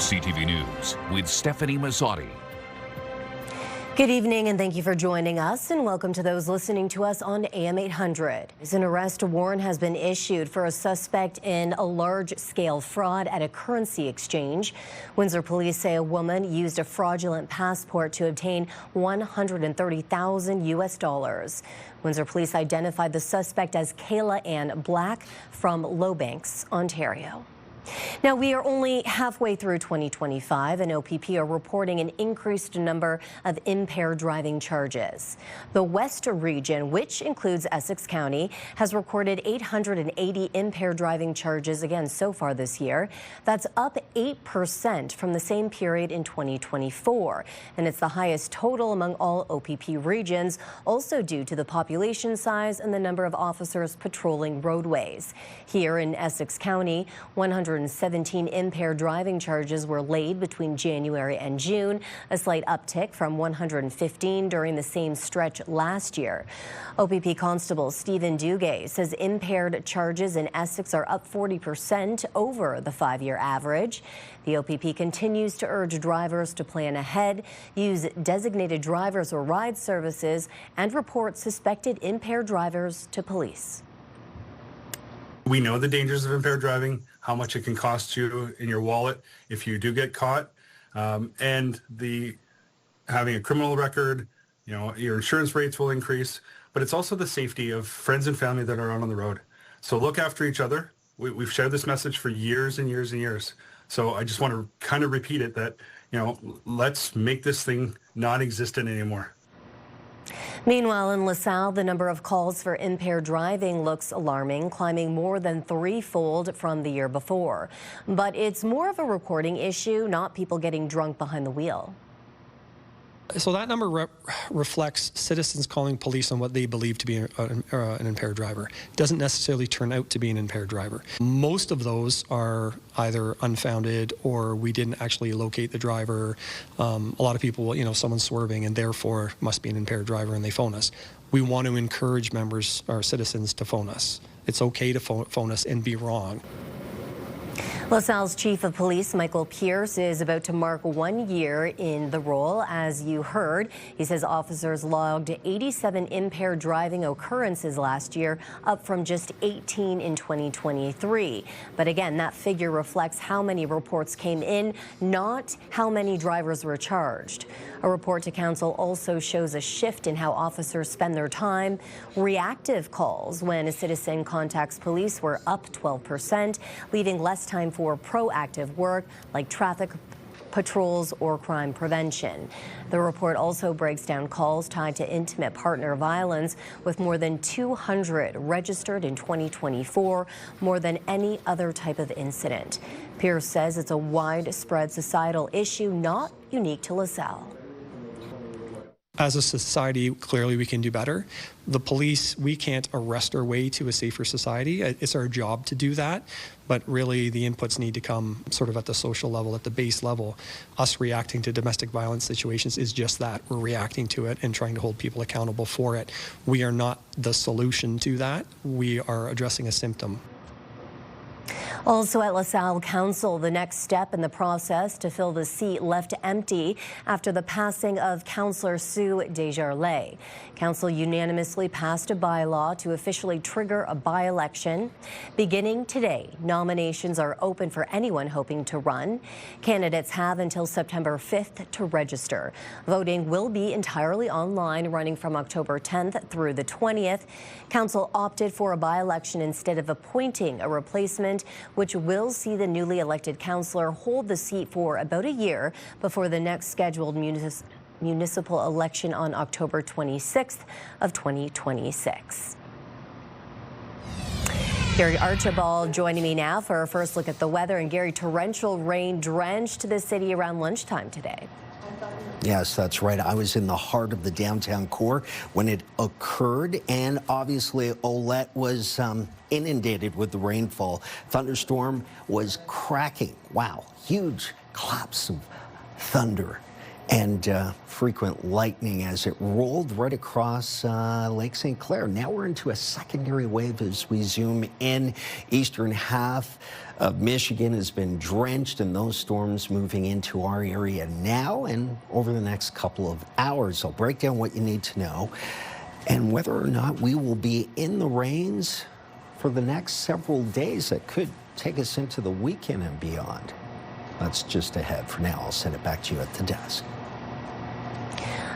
CTV News with Stefanie Masotti. Good evening and thank you for joining us, and welcome to those listening to us on AM 800. An arrest warrant has been issued for a suspect in a large-scale fraud at a currency exchange. Windsor police say a woman used a fraudulent passport to obtain $130,000 US. Windsor police identified the suspect as Kayla Ann Black from Lowbanks, Ontario. Now, we are only halfway through 2025, and OPP are reporting an increased number of impaired driving charges. The West region, which includes Essex County, has recorded 880 impaired driving charges again so far this year. That's up 8% from the same period in 2024, and it's the highest total among all OPP regions, also due to the population size and the number of officers patrolling roadways. Here in Essex County, 117 impaired driving charges were laid between January and June, a slight uptick from 115 during the same stretch last year. OPP Constable Stephen Dugay says impaired charges in Essex are up 40% over the 5-year average. The OPP continues to urge drivers to plan ahead, use designated drivers or ride services, and report suspected impaired drivers to police. We know the dangers of impaired driving, how much it can cost you in your wallet if you do get caught, and having a criminal record, your insurance rates will increase, but it's also the safety of friends and family that are out on the road. So look after each other. We've shared this message for years and years and years. So I just want to kind of repeat it that, let's make this thing non-existent anymore. Meanwhile, in LaSalle, the number of calls for impaired driving looks alarming, climbing more than threefold from the year before. But it's more of a reporting issue, not people getting drunk behind the wheel. So that number reflects citizens calling police on what they believe to be an impaired driver. It doesn't necessarily turn out to be an impaired driver. Most of those are either unfounded or we didn't actually locate the driver. A lot of people, someone's swerving and therefore must be an impaired driver, and they phone us. We want to encourage members or citizens to phone us. It's okay to phone us and be wrong. LaSalle's Chief of Police, Michael Pierce, is about to mark 1 year in the role. As you heard, he says officers logged 87 impaired driving occurrences last year, up from just 18 in 2023. But again, that figure reflects how many reports came in, not how many drivers were charged. A report to council also shows a shift in how officers spend their time. Reactive calls when a citizen contacts police were up 12%, leaving less time for proactive work like traffic patrols or crime prevention. The report also breaks down calls tied to intimate partner violence, with more than 200 registered in 2024, more than any other type of incident. Pierce says it's a widespread societal issue, not unique to LaSalle. As a society, clearly we can do better. The police, we can't arrest our way to a safer society. It's our job to do that, but really the inputs need to come sort of at the social level, at the base level. Us reacting to domestic violence situations is just that. We're reacting to it and trying to hold people accountable for it. We are not the solution to that. We are addressing a symptom. Also at LaSalle Council, the next step in the process to fill the seat left empty after the passing of Councillor Sue Desjardins. Council unanimously passed a bylaw to officially trigger a by-election. Beginning today, nominations are open for anyone hoping to run. Candidates have until September 5th to register. Voting will be entirely online, running from October 10th through the 20th. Council opted for a by-election instead of appointing a replacement, which will see the newly elected councillor hold the seat for about a year before the next scheduled municipal election on October 26th of 2026. Gary Archibald joining me now for our first look at the weather. And Gary, torrential rain drenched the city around lunchtime today. Yes, that's right. I was in the heart of the downtown core when it occurred, and obviously Olette was inundated with the rainfall. Thunderstorm was cracking. Wow, huge claps of thunder. And frequent lightning as it rolled right across Lake St. Clair. Now we're into a secondary wave as we zoom in. Eastern half of Michigan has been drenched, and those storms moving into our area now and over the next couple of hours. I'll break down what you need to know and whether or not we will be in the rains for the next several days that could take us into the weekend and beyond. That's just ahead. For now, I'll send it back to you at the desk.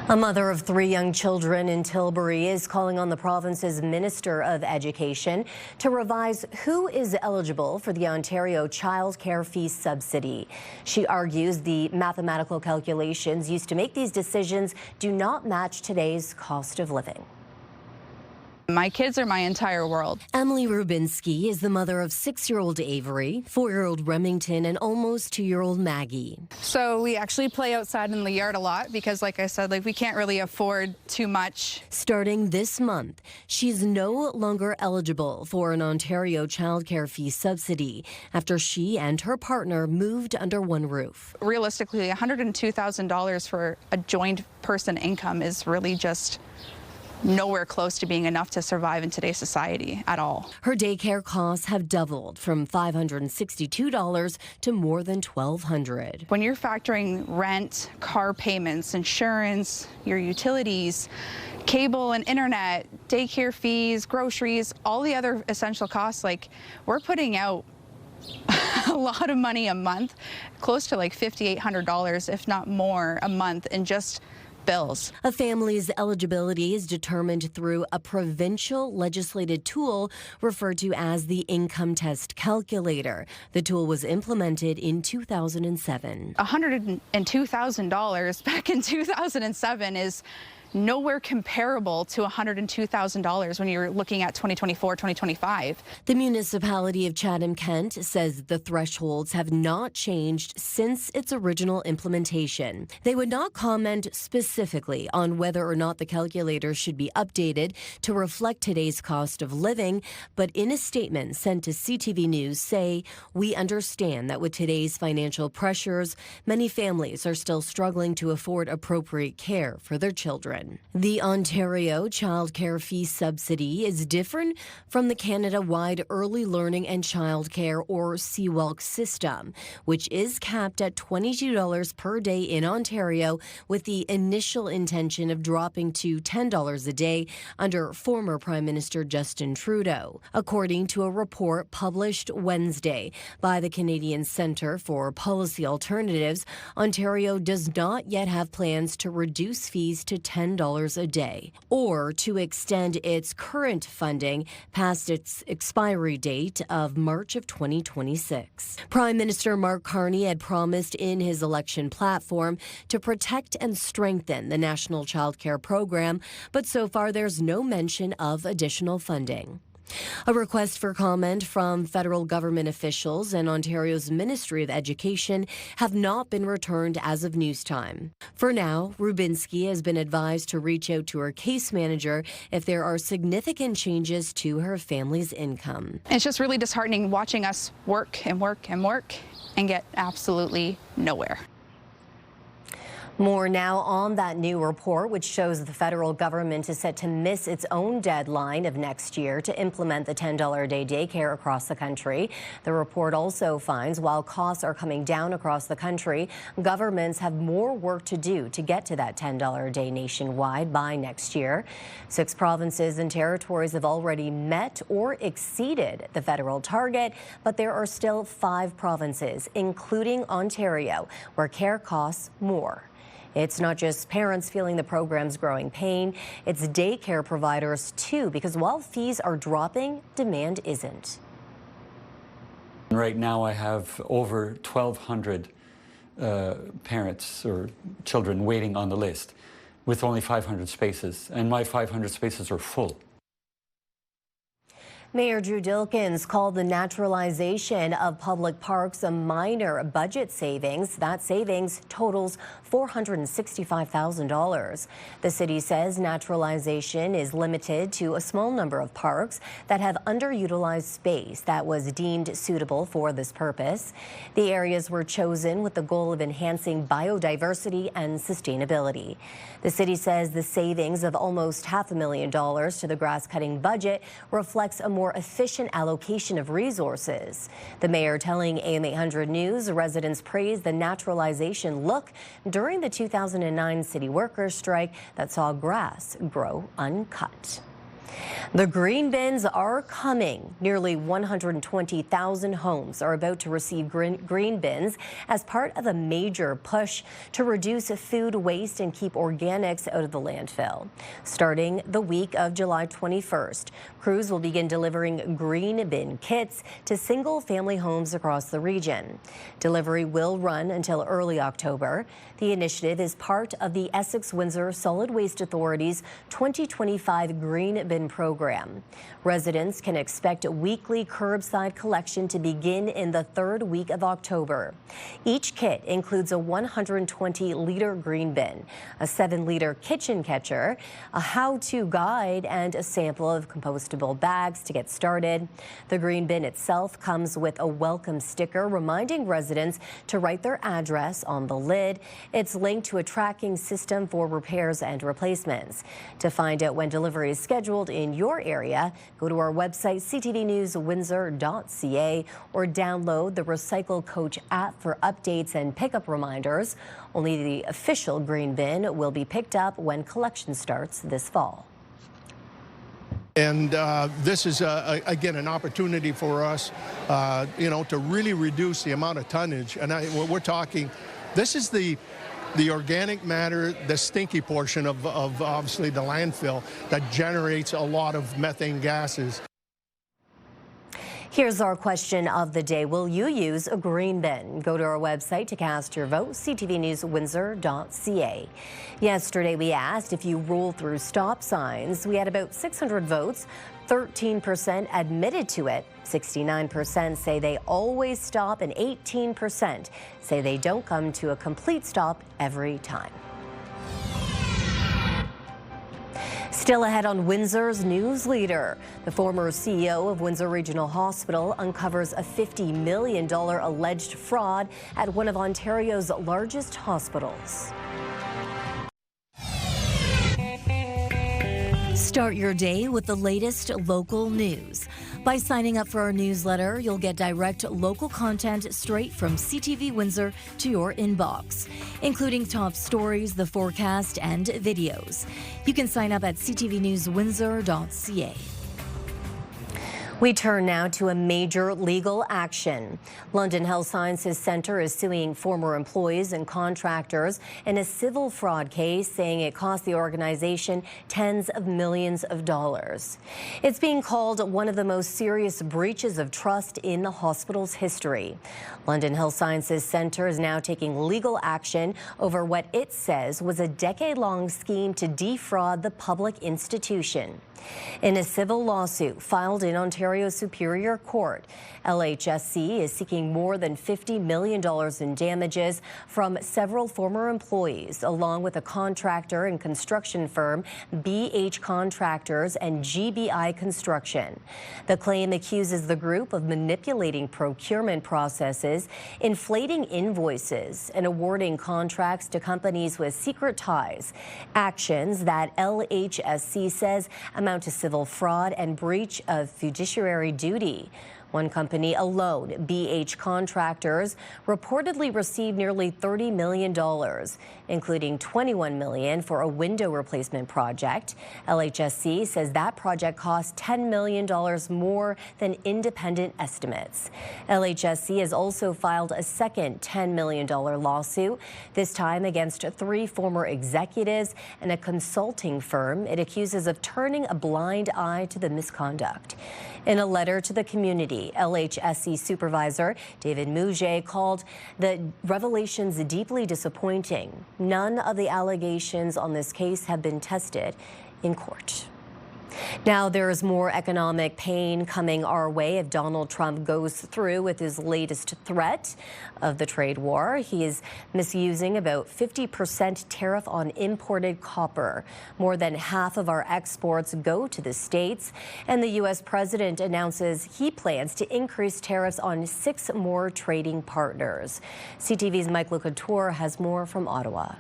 A mother of 3 young children in Tilbury is calling on the province's Minister of Education to revise who is eligible for the Ontario Child Care Fee Subsidy. She argues the mathematical calculations used to make these decisions do not match today's cost of living. My kids are my entire world. Emily Rubinsky is the mother of 6-year-old Avery, 4-year-old Remington, and almost 2-year-old Maggie. So we actually play outside in the yard a lot because, like I said, we can't really afford too much. Starting this month, she's no longer eligible for an Ontario Child Care Fee Subsidy after she and her partner moved under one roof. Realistically, $102,000 for a joint person income is really just nowhere close to being enough to survive in today's society at all. Her daycare costs have doubled from $562 to more than $1,200. When you're factoring rent, car payments, insurance, your utilities, cable and internet, daycare fees, groceries, all the other essential costs, we're putting out a lot of money a month, close to $5,800, if not more, a month in just bills. A family's eligibility is determined through a provincial legislated tool referred to as the Income Test Calculator. The tool was implemented in 2007. $102,000 back in 2007 is nowhere comparable to $102,000 when you're looking at 2024, 2025. The municipality of Chatham-Kent says the thresholds have not changed since its original implementation. They would not comment specifically on whether or not the calculator should be updated to reflect today's cost of living, but in a statement sent to CTV News say, "We understand that with today's financial pressures, many families are still struggling to afford appropriate care for their children." The Ontario Child Care Fee Subsidy is different from the Canada-wide Early Learning and Childcare, or CWELC system, which is capped at $22 per day in Ontario, with the initial intention of dropping to $10 a day under former Prime Minister Justin Trudeau. According to a report published Wednesday by the Canadian Centre for Policy Alternatives, Ontario does not yet have plans to reduce fees to $10 a day, or to extend its current funding past its expiry date of March of 2026. Prime Minister Mark Carney had promised in his election platform to protect and strengthen the National Child Care Program, but so far there's no mention of additional funding. A request for comment from federal government officials and Ontario's Ministry of Education have not been returned as of news time. For now, Rubinsky has been advised to reach out to her case manager if there are significant changes to her family's income. It's just really disheartening watching us work and work and work and get absolutely nowhere. More now on that new report, which shows the federal government is set to miss its own deadline of next year to implement the $10 a day daycare across the country. The report also finds while costs are coming down across the country, governments have more work to do to get to that $10 a day nationwide by next year. 6 provinces and territories have already met or exceeded the federal target, but there are still 5 provinces, including Ontario, where care costs more. It's not just parents feeling the program's growing pain, it's daycare providers too, because while fees are dropping, demand isn't. Right now I have over 1,200 parents or children waiting on the list with only 500 spaces, and my 500 spaces are full. Mayor Drew Dilkins called the naturalization of public parks a minor budget savings. That savings totals $465,000. The city says naturalization is limited to a small number of parks that have underutilized space that was deemed suitable for this purpose. The areas were chosen with the goal of enhancing biodiversity and sustainability. The city says the savings of almost $500,000 to the grass-cutting budget reflects a more efficient allocation of resources. The mayor telling AM 800 News residents praised the naturalization look during the 2009 city workers' strike that saw grass grow uncut. The green bins are coming. Nearly 120,000 homes are about to receive green bins as part of a major push to reduce food waste and keep organics out of the landfill. Starting the week of July 21st, crews will begin delivering green bin kits to single-family homes across the region. Delivery will run until early October. The initiative is part of the Essex-Windsor Solid Waste Authority's 2025 Green Bin program. Residents can expect weekly curbside collection to begin in the third week of October. Each kit includes a 120-liter green bin, a 7-liter kitchen catcher, a how-to guide, and a sample of compostable bags to get started. The green bin itself comes with a welcome sticker reminding residents to write their address on the lid. It's linked to a tracking system for repairs and replacements. To find out when delivery is scheduled in your area, go to our website, ctvnewswindsor.ca, or download the Recycle Coach app for updates and pickup reminders. Only the official green bin will be picked up when collection starts this fall. And this is, again, an opportunity for us, to really reduce the amount of tonnage. And we're talking, this is the organic matter, the stinky portion of obviously the landfill that generates a lot of methane gases. Here's our question of the day. Will you use a green bin? Go to our website to cast your vote, ctvnewswindsor.ca. Yesterday, we asked if you rule through stop signs. We had about 600 votes. 13% admitted to it. 69% say they always stop, and 18% say they don't come to a complete stop every time. Still ahead on Windsor's News Leader, the former CEO of Windsor Regional Hospital uncovers a $50 million alleged fraud at one of Ontario's largest hospitals. Start your day with the latest local news. By signing up for our newsletter, you'll get direct local content straight from CTV Windsor to your inbox, including top stories, the forecast, and videos. You can sign up at ctvnewswindsor.ca. We turn now to a major legal action. London Health Sciences Centre is suing former employees and contractors in a civil fraud case, saying it cost the organization tens of millions of dollars. It's being called one of the most serious breaches of trust in the hospital's history. London Health Sciences Centre is now taking legal action over what it says was a decade-long scheme to defraud the public institution. In a civil lawsuit filed in Ontario Superior Court, LHSC is seeking more than $50 million in damages from several former employees, along with a contractor and construction firm, BH Contractors and GBI Construction. The claim accuses the group of manipulating procurement processes, inflating invoices, and awarding contracts to companies with secret ties, actions that LHSC says amount to civil fraud and breach of fiduciary duty. One company alone, BH Contractors, reportedly received nearly $30 million, including $21 million for a window replacement project. LHSC says that project cost $10 million more than independent estimates. LHSC has also filed a second $10 million lawsuit, this time against 3 former executives and a consulting firm it accuses of turning a blind eye to the misconduct. In a letter to the community, LHSC Supervisor David Mouget called the revelations deeply disappointing. None of the allegations on this case have been tested in court. Now there is more economic pain coming our way if Donald Trump goes through with his latest threat of the trade war. He is misusing about 50% tariff on imported copper. More than half of our exports go to the States, and the U.S. president announces he plans to increase tariffs on 6 more trading partners. CTV's Michael Couture has more from Ottawa.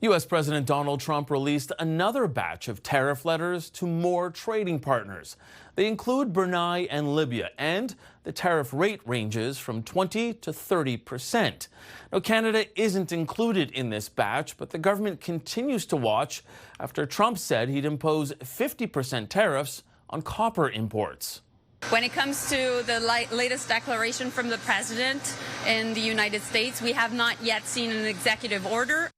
U.S. President Donald Trump released another batch of tariff letters to more trading partners. They include Brunei and Libya, and the tariff rate ranges from 20 to 30%. Now, Canada isn't included in this batch, but the government continues to watch after Trump said he'd impose 50% tariffs on copper imports. When it comes to the latest declaration from the president in the United States, we have not yet seen an executive order.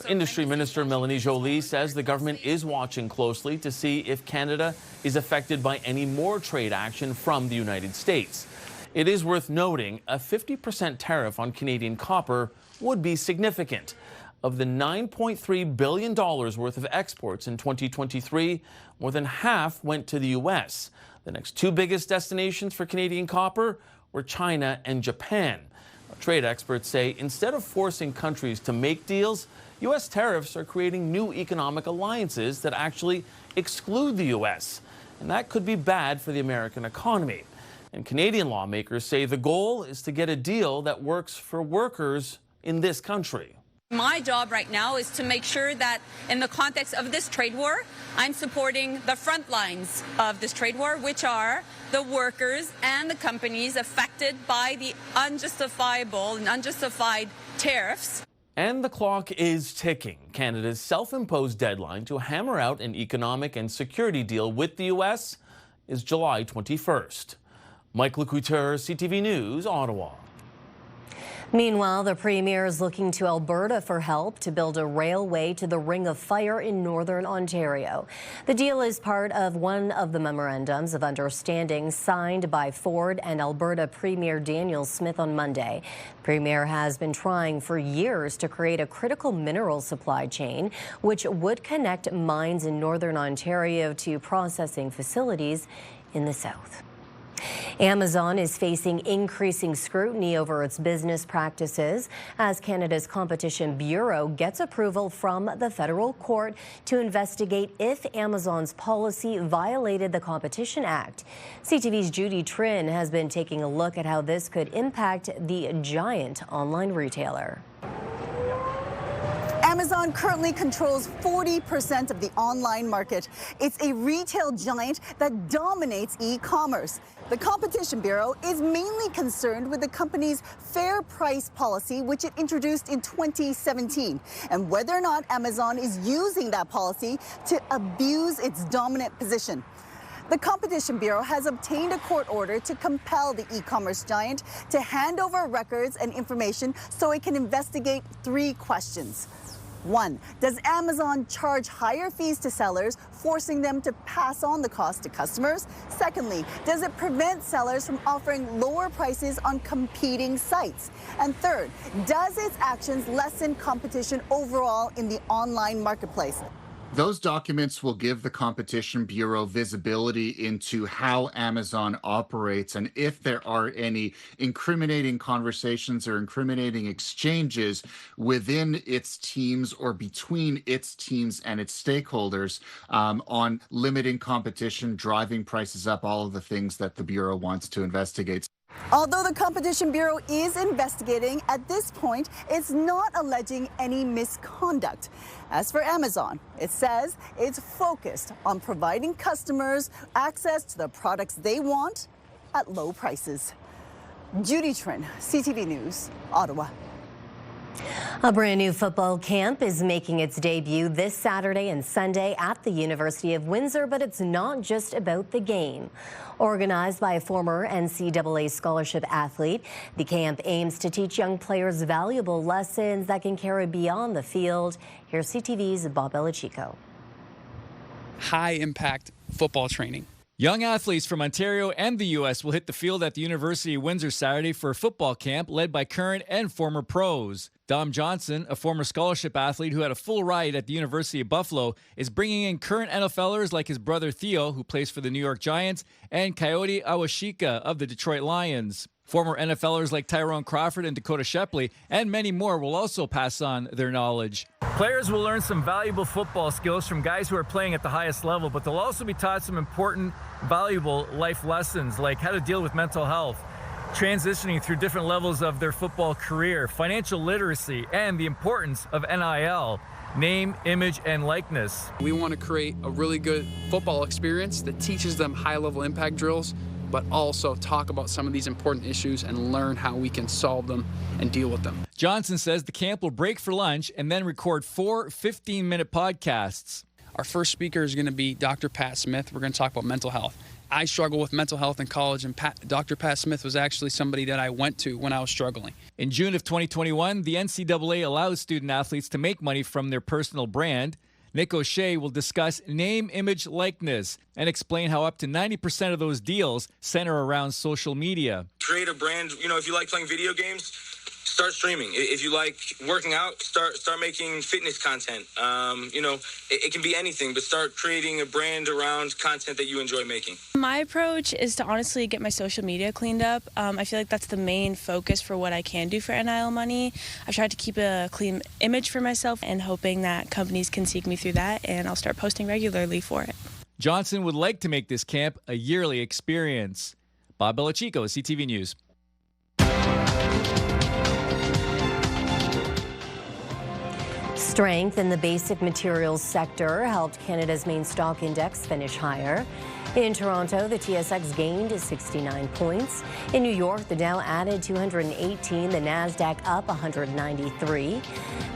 Industry Minister Melanie Joly says the government is watching closely to see if Canada is affected by any more trade action from the United States. It is worth noting a 50% tariff on Canadian copper would be significant. Of the $9.3 billion worth of exports in 2023, more than half went to the U.S. The next 2 biggest destinations for Canadian copper were China and Japan. Trade experts say instead of forcing countries to make deals, U.S. tariffs are creating new economic alliances that actually exclude the U.S. And that could be bad for the American economy. And Canadian lawmakers say the goal is to get a deal that works for workers in this country. My job right now is to make sure that in the context of this trade war, I'm supporting the front lines of this trade war, which are the workers and the companies affected by the unjustifiable and unjustified tariffs. And the clock is ticking. Canada's self-imposed deadline to hammer out an economic and security deal with the U.S. is July 21st. Michael Couture, CTV News, Ottawa. Meanwhile, the Premier is looking to Alberta for help to build a railway to the Ring of Fire in Northern Ontario. The deal is part of one of the memorandums of understanding signed by Ford and Alberta Premier Daniel Smith on Monday. The Premier has been trying for years to create a critical mineral supply chain, which would connect mines in Northern Ontario to processing facilities in the south. Amazon is facing increasing scrutiny over its business practices as Canada's Competition Bureau gets approval from the federal court to investigate if Amazon's policy violated the Competition Act. CTV's Judy Trin has been taking a look at how this could impact the giant online retailer. Amazon currently controls 40% of the online market. It's a retail giant that dominates e-commerce. The Competition Bureau is mainly concerned with the company's fair price policy, which it introduced in 2017, and whether or not Amazon is using that policy to abuse its dominant position. The Competition Bureau has obtained a court order to compel the e-commerce giant to hand over records and information so it can investigate 3 questions. 1, does Amazon charge higher fees to sellers, forcing them to pass on the cost to customers? Secondly, does it prevent sellers from offering lower prices on competing sites? And third, does its actions lessen competition overall in the online marketplace? Those documents will give the Competition Bureau visibility into how Amazon operates and if there are any incriminating conversations or incriminating exchanges within its teams or between its teams and its stakeholders on limiting competition, driving prices up, all of the things that the Bureau wants to investigate. Although the Competition Bureau is investigating, at this point, it's not alleging any misconduct. As for Amazon, it says it's focused on providing customers access to the products they want at low prices. Judy Trin, CTV News, Ottawa. A brand new football camp is making its debut this Saturday and Sunday at the University of Windsor, but it's not just about the game. Organized by a former NCAA scholarship athlete, the camp aims to teach young players valuable lessons that can carry beyond the field. Here's CTV's Bob Belichico. High-impact football training. Young athletes from Ontario and the U.S. will hit the field at the University of Windsor Saturday for a football camp led by current and former pros. Dom Johnson, a former scholarship athlete who had a full ride at the University of Buffalo, is bringing in current NFLers like his brother Theo, who plays for the New York Giants, and Coyote Awashika of the Detroit Lions. Former NFLers like Tyrone Crawford and Dakota Shepley and many more will also pass on their knowledge. Players will learn some valuable football skills from guys who are playing at the highest level, but they'll also be taught some important, valuable life lessons like how to deal with mental health, transitioning through different levels of their football career, financial literacy, and the importance of NIL, name, image, and likeness. We want to create a really good football experience that teaches them high-level impact drills, but also talk about some of these important issues and learn how we can solve them and deal with them. Johnson says the camp will break for lunch and then record 4 15-minute podcasts. Our first speaker is going to be Dr. Pat Smith. We're going to talk about mental health. I struggled with mental health in college, and Dr. Pat Smith was actually somebody that I went to when I was struggling. In June of 2021, the NCAA allows student athletes to make money from their personal brand. Nick O'Shea will discuss name, image, likeness and explain how up to 90% of those deals center around social media. Create a brand. If you like playing video games, start streaming. If you like working out, start making fitness content. It can be anything, but start creating a brand around content that you enjoy making. My approach is to honestly get my social media cleaned up. I feel like that's the main focus for what I can do for NIL money. I've tried to keep a clean image for myself and hoping that companies can seek me through that, and I'll start posting regularly for it. Johnson would like to make this camp a yearly experience. Bob Belichico, CTV News. Strength in the basic materials sector helped Canada's main stock index finish higher. In Toronto, the TSX gained 69 points. In New York, the Dow added 218, the Nasdaq up 193.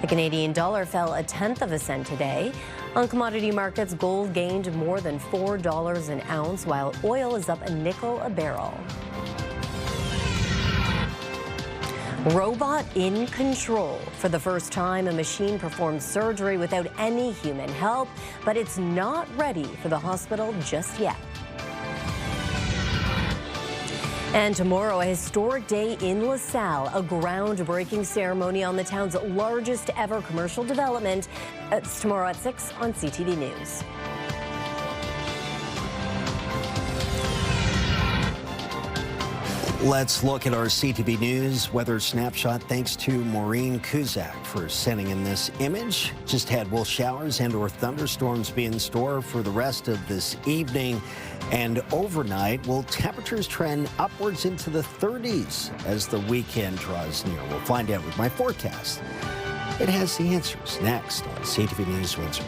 The Canadian dollar fell 1/10 cent today. On commodity markets, gold gained more than $4 an ounce, while oil is up a nickel a barrel. Robot in control. For the first time, a machine performed surgery without any human help, but it's not ready for the hospital just yet. And tomorrow, a historic day in LaSalle, a groundbreaking ceremony on the town's largest ever commercial development. It's tomorrow at 6 on CTV News. Let's look at our CTV News weather snapshot. Thanks to Maureen Kuzak for sending in this image. Just had will showers and or thunderstorms be in store for the rest of this evening. And overnight, will temperatures trend upwards into the 30s as the weekend draws near? We'll find out with my forecast. It has the answers next on CTV News Windsor.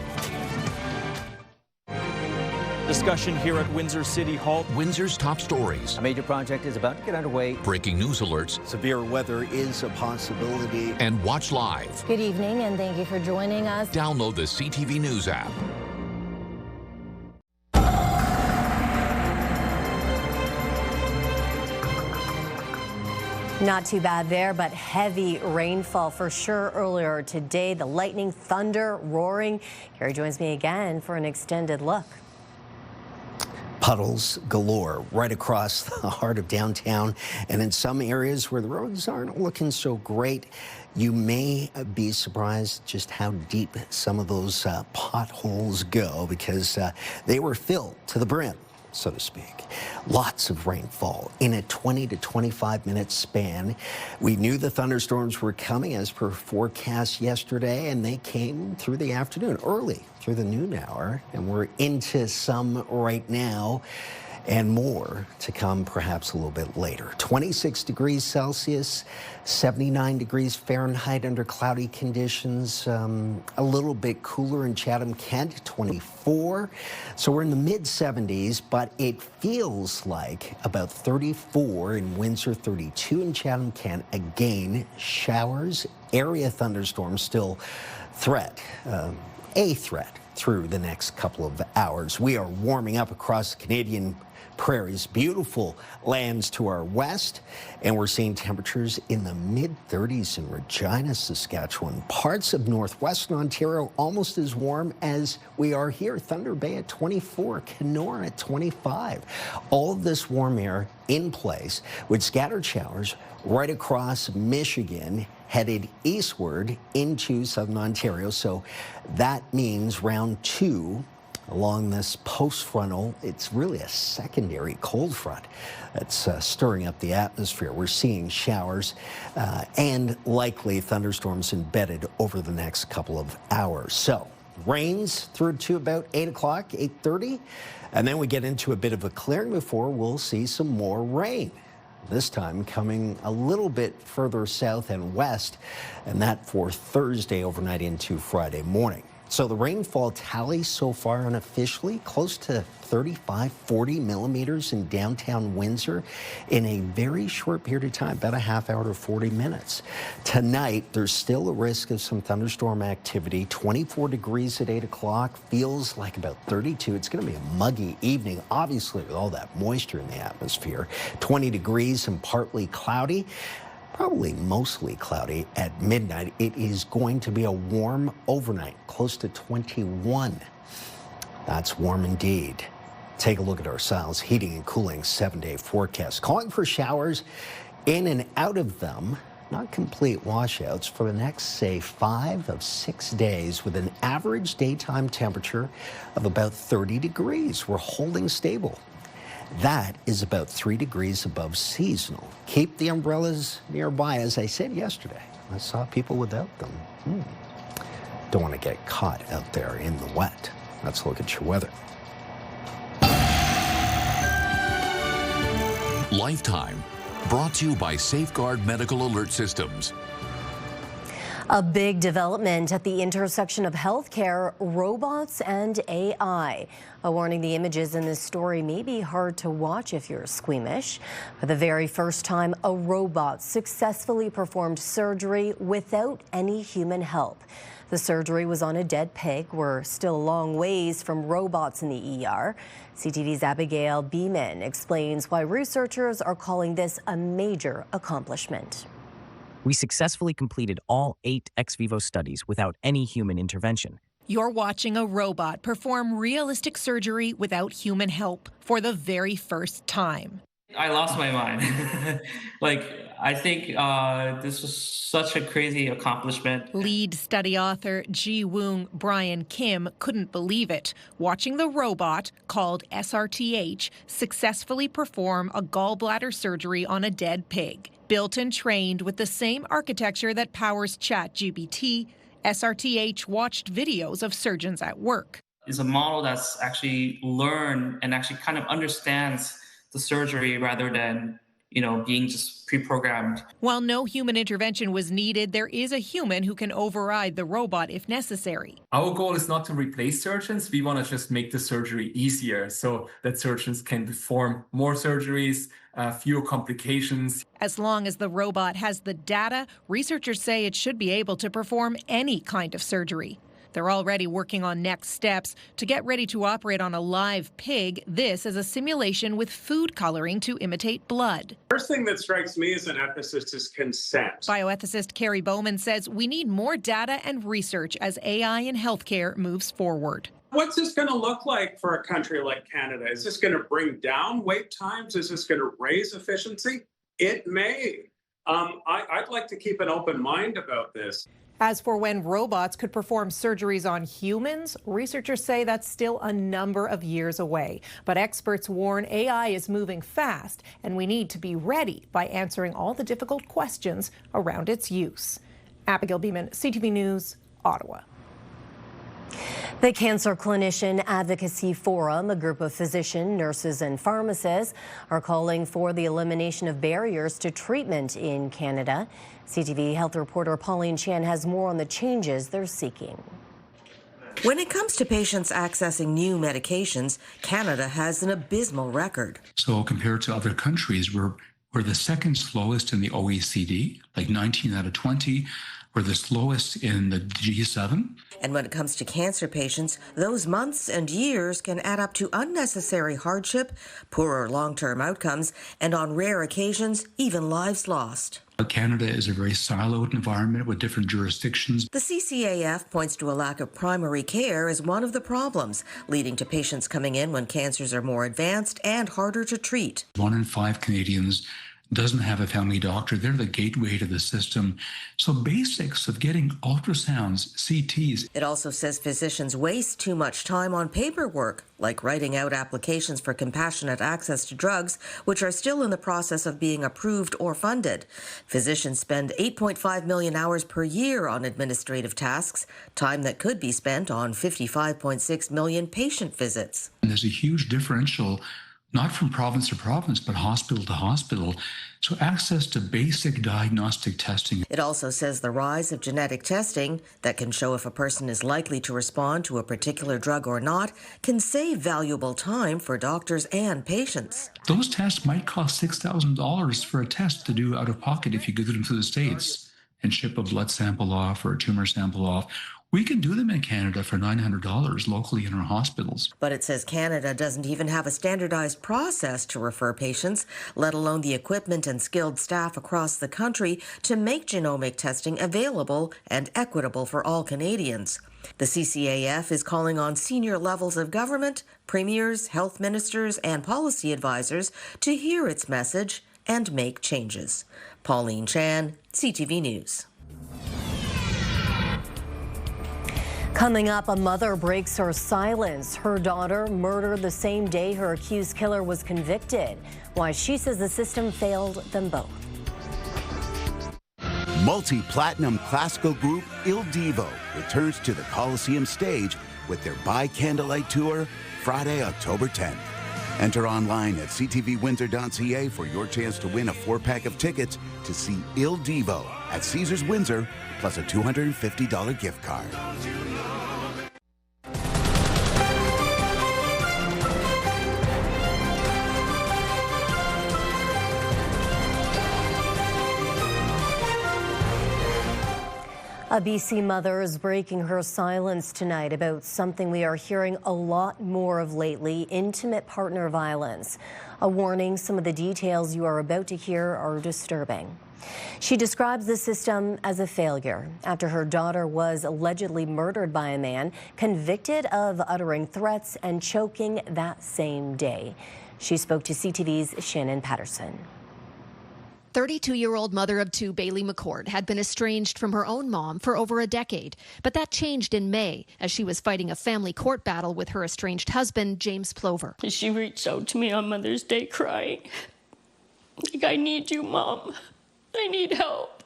Discussion here at Windsor City Hall. Windsor's top stories. A major project is about to get underway. Breaking news alerts. Severe weather is a possibility. And watch live. Good evening, and thank you for joining us. Download the CTV News app. Not too bad there, but heavy rainfall for sure earlier today. The lightning, thunder, roaring. Carrie joins me again for an extended look. Puddles galore right across the heart of downtown, and in some areas where the roads aren't looking so great, you may be surprised just how deep some of those potholes go, because they were filled to the brim, so to speak. Lots of rainfall in a 20 to 25 minute span. We knew the thunderstorms were coming as per forecast yesterday, and they came through the afternoon, early through the noon hour, and we're into some right now, and more to come perhaps a little bit later. 26 degrees Celsius, 79 degrees Fahrenheit under cloudy conditions, a little bit cooler in Chatham-Kent, 24. So we're in the mid-70s, but it feels like about 34 in Windsor, 32 in Chatham-Kent. Again, showers, area thunderstorms still a threat through the next couple of hours. We are warming up across the Canadian prairies. Beautiful lands to our west, and we're seeing temperatures in the mid-30s in Regina, Saskatchewan. Parts of northwestern Ontario almost as warm as we are here. Thunder Bay at 24, Kenora at 25. All of this warm air in place with scattered showers right across Michigan, headed eastward into southern Ontario. So that means round two along this post-frontal. It's really a secondary cold front that's stirring up the atmosphere. We're seeing showers and likely thunderstorms embedded over the next couple of hours. So rains through to about 8 o'clock, 8:30, and then we get into a bit of a clearing before we'll see some more rain. This time coming a little bit further south and west, and that for Thursday overnight into Friday morning. So the rainfall tally so far unofficially close to 35-40 millimeters in downtown Windsor in a very short period of time, about a half hour to 40 minutes. Tonight, there's still a risk of some thunderstorm activity. 24 degrees at 8 o'clock, feels like about 32. It's going to be a muggy evening, obviously, with all that moisture in the atmosphere. 20 degrees and partly cloudy. Probably mostly cloudy at midnight. It is going to be a warm overnight, close to 21. That's warm indeed. Take a look at our Siles Heating and Cooling 7-day forecast. Calling for showers in and out of them, not complete washouts, for the next, say, 5 of 6 days with an average daytime temperature of about 30 degrees. We're holding stable. That is about 3 degrees above seasonal. Keep the umbrellas nearby, as I said yesterday. I saw people without them. Don't want to get caught out there in the wet. Let's look at your weather. Lifetime, brought to you by Safeguard Medical Alert Systems. A big development at the intersection of healthcare, robots, and AI. A warning, the images in this story may be hard to watch if you're squeamish. For the very first time, a robot successfully performed surgery without any human help. The surgery was on a dead pig. We're still a long ways from robots in the ER. CTV's Abigail Beeman explains why researchers are calling this a major accomplishment. We successfully completed all 8 ex vivo studies without any human intervention. You're watching a robot perform realistic surgery without human help for the very first time. I lost my mind. I think this was such a crazy accomplishment. Lead study author Ji-Woong Brian Kim couldn't believe it, watching the robot, called SRTH, successfully perform a gallbladder surgery on a dead pig. Built and trained with the same architecture that powers ChatGPT, SRTH watched videos of surgeons at work. It's a model that's actually learned and actually kind of understands the surgery rather than, being just pre-programmed. While no human intervention was needed, there is a human who can override the robot if necessary. Our goal is not to replace surgeons. We want to just make the surgery easier so that surgeons can perform more surgeries, fewer complications. As long as the robot has the data, researchers say it should be able to perform any kind of surgery. They're already working on next steps. To get ready to operate on a live pig, this is a simulation with food coloring to imitate blood. First thing that strikes me as an ethicist is consent. Bioethicist Carrie Bowman says we need more data and research as AI in healthcare moves forward. What's this going to look like for a country like Canada? Is this going to bring down wait times? Is this going to raise efficiency? It may. I'd like to keep an open mind about this. As for when robots could perform surgeries on humans, researchers say that's still a number of years away. But experts warn AI is moving fast, and we need to be ready by answering all the difficult questions around its use. Abigail Beeman, CTV News, Ottawa. The Cancer Clinician Advocacy Forum, a group of physicians, nurses, and pharmacists, are calling for the elimination of barriers to treatment in Canada. CTV health reporter Pauline Chan has more on the changes they're seeking. When it comes to patients accessing new medications, Canada has an abysmal record. So compared to other countries, we're the second slowest in the OECD, like 19 out of 20. We're the slowest in the G7. And when it comes to cancer patients, those months and years can add up to unnecessary hardship, poorer long-term outcomes, and on rare occasions, even lives lost. Canada is a very siloed environment with different jurisdictions. The CCAF points to a lack of primary care as one of the problems, leading to patients coming in when cancers are more advanced and harder to treat. 1 in 5 Canadians doesn't have a family doctor. They're the gateway to the system. So basics of getting ultrasounds, CTs. It also says physicians waste too much time on paperwork, like writing out applications for compassionate access to drugs, which are still in the process of being approved or funded. Physicians spend 8.5 million hours per year on administrative tasks, time that could be spent on 55.6 million patient visits. And there's a huge differential, not from province to province, but hospital to hospital. So access to basic diagnostic testing. It also says the rise of genetic testing that can show if a person is likely to respond to a particular drug or not can save valuable time for doctors and patients. Those tests might cost $6,000 for a test to do out of pocket if you go to them through the States and ship a blood sample off or a tumor sample off. We can do them in Canada for $900 locally in our hospitals. But it says Canada doesn't even have a standardized process to refer patients, let alone the equipment and skilled staff across the country to make genomic testing available and equitable for all Canadians. The CCAF is calling on senior levels of government, premiers, health ministers, and policy advisors to hear its message and make changes. Pauline Chan, CTV News. Coming up, a mother breaks her silence. Her daughter murdered the same day her accused killer was convicted. Why she says the system failed them both. Multi-platinum classical group Il Divo returns to the Coliseum stage with their By Candlelight tour Friday, October 10th. Enter online at ctvwindsor.ca for your chance to win a 4-pack of tickets to see Il Divo at Caesars Windsor, plus a $250 gift card. A BC mother is breaking her silence tonight about something we are hearing a lot more of lately: intimate partner violence. A warning, some of the details you are about to hear are disturbing. She describes the system as a failure after her daughter was allegedly murdered by a man convicted of uttering threats and choking that same day. She spoke to CTV's Shannon Patterson. 32-year-old mother of two, Bailey McCord, had been estranged from her own mom for over a decade. But that changed in May as she was fighting a family court battle with her estranged husband, James Plover. She reached out to me on Mother's Day crying, like, "I need you, Mom. I need help.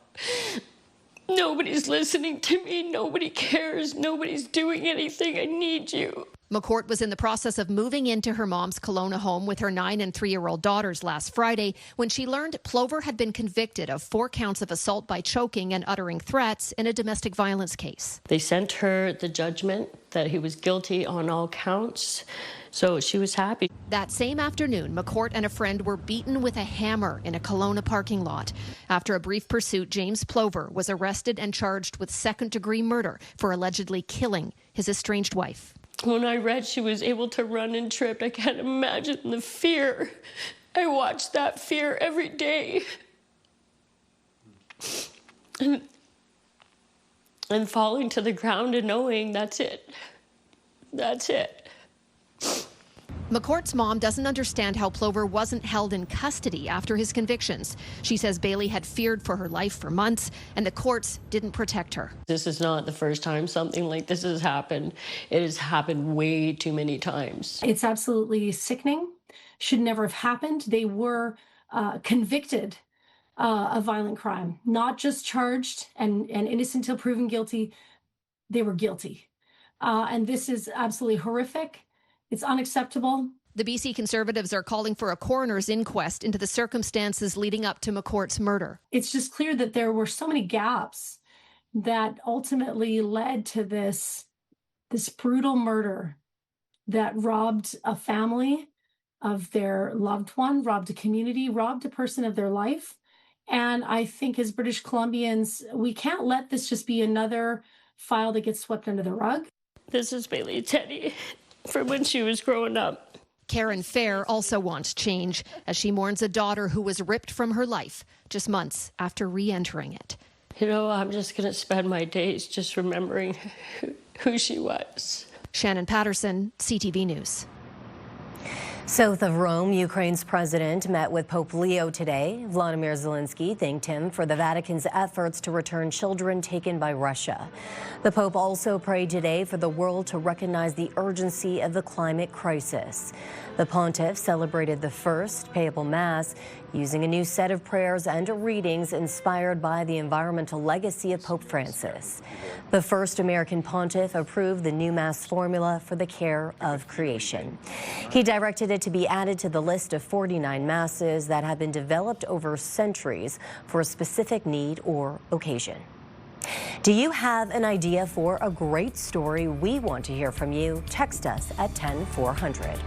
Nobody's listening to me. Nobody cares. Nobody's doing anything. I need you." McCourt was in the process of moving into her mom's Kelowna home with her 9- and 3-year-old daughters last Friday when she learned Plover had been convicted of 4 counts of assault by choking and uttering threats in a domestic violence case. They sent her the judgment that he was guilty on all counts, so she was happy. That same afternoon, McCourt and a friend were beaten with a hammer in a Kelowna parking lot. After a brief pursuit, James Plover was arrested and charged with second-degree murder for allegedly killing his estranged wife. When I read she was able to run and trip, I can't imagine the fear. I watched that fear every day. And falling to the ground and knowing that's it. That's it. McCourt's mom doesn't understand how Plover wasn't held in custody after his convictions. She says Bailey had feared for her life for months, and the courts didn't protect her. This is not the first time something like this has happened. It has happened way too many times. It's absolutely sickening. Should never have happened. They were convicted of violent crime, not just charged and innocent until proven guilty. They were guilty. And this is absolutely horrific. It's unacceptable. The BC Conservatives are calling for a coroner's inquest into the circumstances leading up to McCourt's murder. It's just clear that there were so many gaps that ultimately led to this brutal murder that robbed a family of their loved one, robbed a community, robbed a person of their life, And I think as British Columbians, we can't let this just be another file that gets swept under the rug. This is Bailey Teddy from when she was growing up. Karen Fair also wants change as she mourns a daughter who was ripped from her life just months after re-entering it. You know, I'm just going to spend my days just remembering who she was. Shannon Patterson, CTV News. South of Rome, Ukraine's president met with Pope Leo today. Vladimir Zelensky thanked him for the Vatican's efforts to return children taken by Russia. The Pope also prayed today for the world to recognize the urgency of the climate crisis. The pontiff celebrated the first papal mass using a new set of prayers and readings inspired by the environmental legacy of Pope Francis. The first American pontiff approved the new mass formula for the care of creation. He directed it to be added to the list of 49 masses that have been developed over centuries for a specific need or occasion. Do you have an idea for a great story? We want to hear from you. Text us at 10400.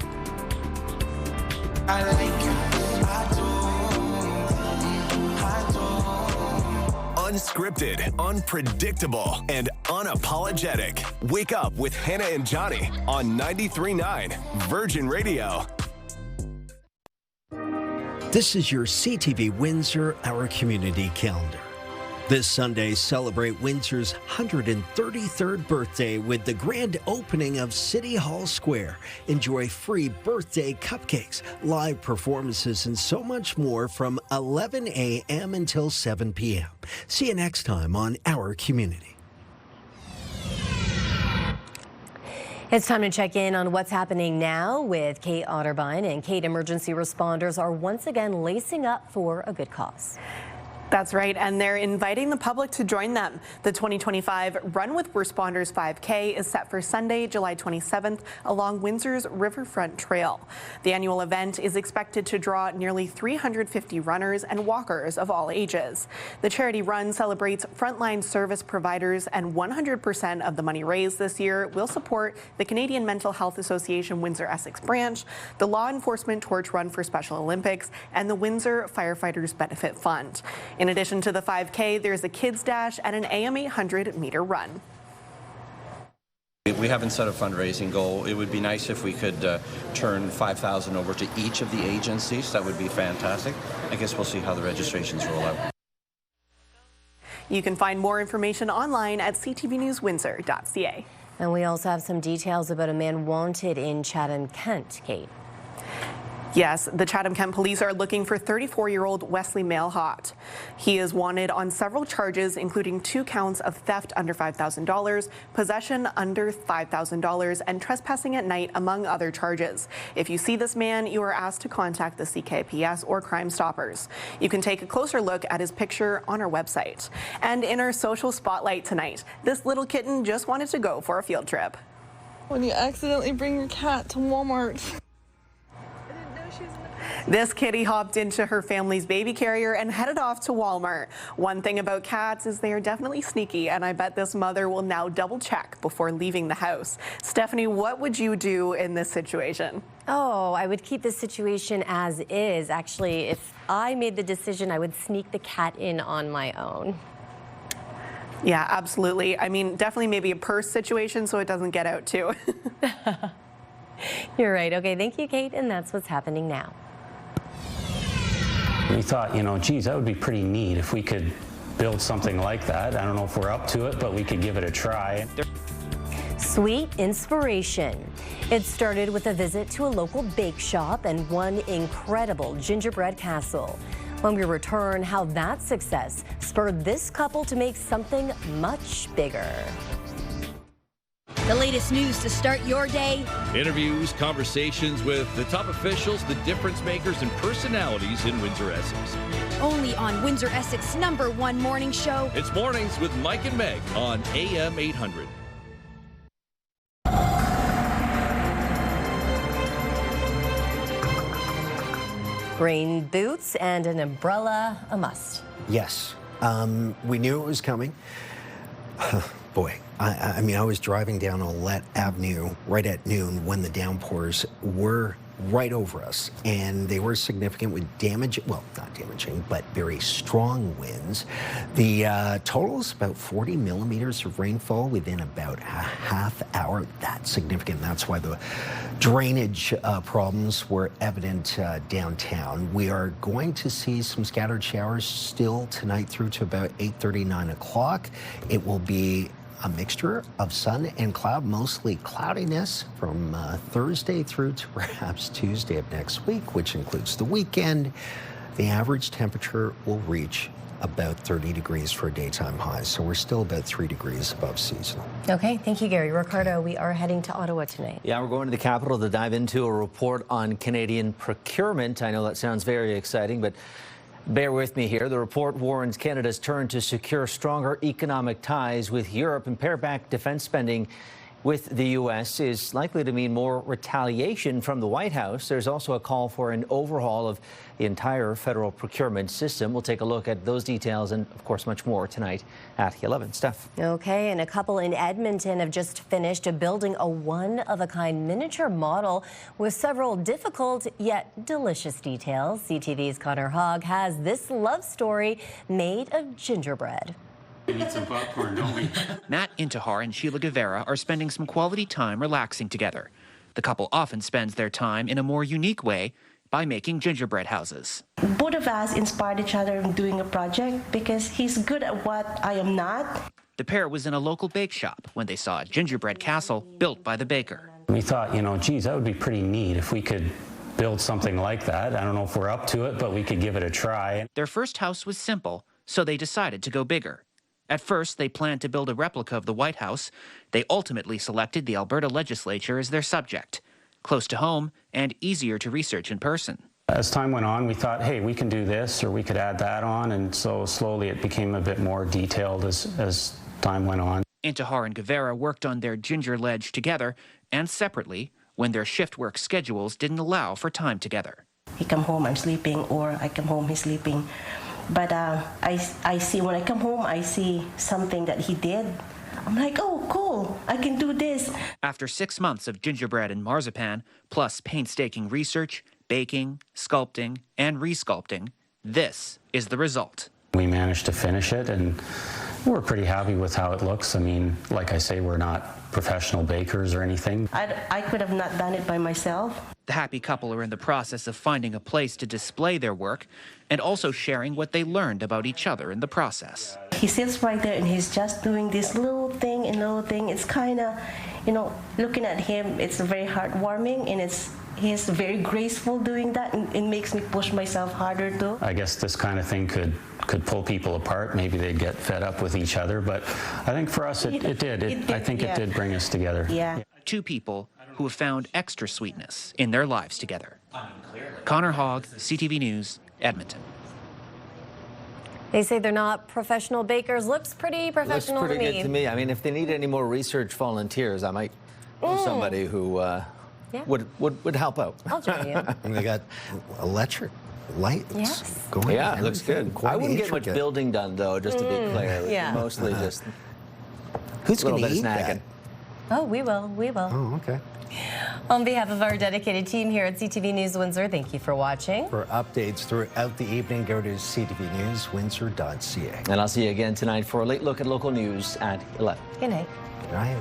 Unscripted, unpredictable, and unapologetic. Wake up with Hannah and Johnny on 93.9 Virgin Radio. This is your CTV Windsor, our community calendar. This Sunday, celebrate Windsor's 133rd birthday with the grand opening of City Hall Square. Enjoy free birthday cupcakes, live performances, and so much more from 11 a.m. until 7 p.m. See you next time on Our Community. It's time to check in on what's happening now with Kate Otterbein. And Kate, emergency responders are once again lacing up for a good cause. That's right, and they're inviting the public to join them. The 2025 Run with Responders 5K is set for Sunday, July 27th along Windsor's Riverfront Trail. The annual event is expected to draw nearly 350 runners and walkers of all ages. The charity run celebrates frontline service providers, and 100% of the money raised this year will support the Canadian Mental Health Association Windsor Essex branch, the Law Enforcement Torch Run for Special Olympics, and the Windsor Firefighters Benefit Fund. In addition to the 5K, there's a kids dash and an AM 800 meter run. We haven't set a fundraising goal. It would be nice if we could turn $5,000 over to each of the agencies. That would be fantastic. I guess we'll see how the registrations roll out. You can find more information online at ctvnewswindsor.ca. And we also have some details about a man wanted in Chatham, Kent, Kate. Yes, the Chatham-Kent police are looking for 34-year-old Wesley Mailhot. He is wanted on several charges, including 2 counts of theft under $5,000, possession under $5,000, and trespassing at night, among other charges. If you see this man, you are asked to contact the CKPS or Crime Stoppers. You can take a closer look at his picture on our website. And in our social spotlight tonight, this little kitten just wanted to go for a field trip. When you accidentally bring your cat to Walmart. This kitty hopped into her family's baby carrier and headed off to Walmart. One thing about cats is they are definitely sneaky, and I bet this mother will now double check before leaving the house. Stefanie, what would you do in this situation? Oh, I would keep the situation as is. Actually, if I made the decision, I would sneak the cat in on my own. Yeah, absolutely. I mean, definitely maybe a purse situation so it doesn't get out too. You're right. Okay, thank you, Kate, and that's what's happening now. We thought, geez, that would be pretty neat if we could build something like that. I don't know if we're up to it, but we could give it a try. Sweet inspiration. It started with a visit to a local bake shop and one incredible gingerbread castle. When we return, how that success spurred this couple to make something much bigger. The latest news to start your day. Interviews, conversations with the top officials, the difference makers, and personalities in Windsor, Essex. Only on Windsor, Essex #1 morning show. It's Mornings with Mike and Meg on AM 800. Rain boots and an umbrella, a must. Yes, we knew it was coming. Boy, I mean, I was driving down Olette Avenue right at noon when the downpours were right over us, and they were significant with damage, well, not damaging, but very strong winds. The total is about 40 millimeters of rainfall within about a half hour. That's significant. That's why the drainage problems were evident downtown. We are going to see some scattered showers still tonight through to about 8:30, 9 o'clock. It will be a mixture of sun and cloud, mostly cloudiness from Thursday through to perhaps Tuesday of next week, which includes the weekend. The average temperature will reach about 30 degrees for a daytime high, so we're still about 3 degrees above seasonal. Okay, thank you, Gary. Ricardo, we are heading to Ottawa tonight. Yeah, we're going to the capital to dive into a report on Canadian procurement. I know that sounds very exciting, but bear with me here. The report warns Canada's turn to secure stronger economic ties with Europe and pare back defense spending with the U.S. is likely to mean more retaliation from the White House. There's also a call for an overhaul of the entire federal procurement system. We'll take a look at those details and, of course, much more tonight at 11. Steph. Okay, and a couple in Edmonton have just finished building a one-of-a-kind miniature model with several difficult yet delicious details. CTV's Connor Hogg has this love story made of gingerbread. We need some popcorn, don't we? Matt Intihar and Sheila Guevara are spending some quality time relaxing together. The couple often spends their time in a more unique way by making gingerbread houses. Both of us inspired each other in doing a project because he's good at what I am not. The pair was in a local bake shop when they saw a gingerbread castle built by the baker. We thought, geez, that would be pretty neat if we could build something like that. I don't know if we're up to it, but we could give it a try. Their first house was simple, so they decided to go bigger. At first, they planned to build a replica of the White House. They ultimately selected the Alberta legislature as their subject, close to home and easier to research in person. As time went on, we thought, hey, we can do this or we could add that on, and so slowly it became a bit more detailed as time went on. Intihar and Guevara worked on their ginger ledge together and separately when their shift work schedules didn't allow for time together. He come home, I'm sleeping, or I come home, he's sleeping. But I see, when I come home, I see something that he did. I'm like, oh, cool, I can do this. After 6 months of gingerbread and marzipan, plus painstaking research, baking, sculpting, and resculpting, this is the result. We managed to finish it, and we're pretty happy with how it looks. I mean, like I say, we're not professional bakers or anything. I could have not done it by myself. The happy couple are in the process of finding a place to display their work and also sharing what they learned about each other in the process. He sits right there and he's just doing this little thing and little thing. It's kind of, looking at him, it's very heartwarming, and he's very graceful doing that, and it makes me push myself harder too. I guess this kind of thing could pull people apart. Maybe they'd get fed up with each other, but I think for us it did. I think it did bring us together. Yeah. Two people who have found extra sweetness in their lives together. Connor Hogg, CTV News, Edmonton. They say they're not professional bakers. Looks pretty professional Looks pretty to me. good to me. I mean, if they need any more research volunteers, I might know somebody who would help out. I'll join you. And they got electric lights going. Yeah, it looks good. I wouldn't get much building done, though, just to be clear. Yeah. Mostly just Who's a little going bit to of eat snagging. that? Oh, we will. We will. Oh, okay. On behalf of our dedicated team here at CTV News Windsor, thank you for watching. For updates throughout the evening, go to ctvnewswindsor.ca. And I'll see you again tonight for a late look at local news at 11. Good night. Good night.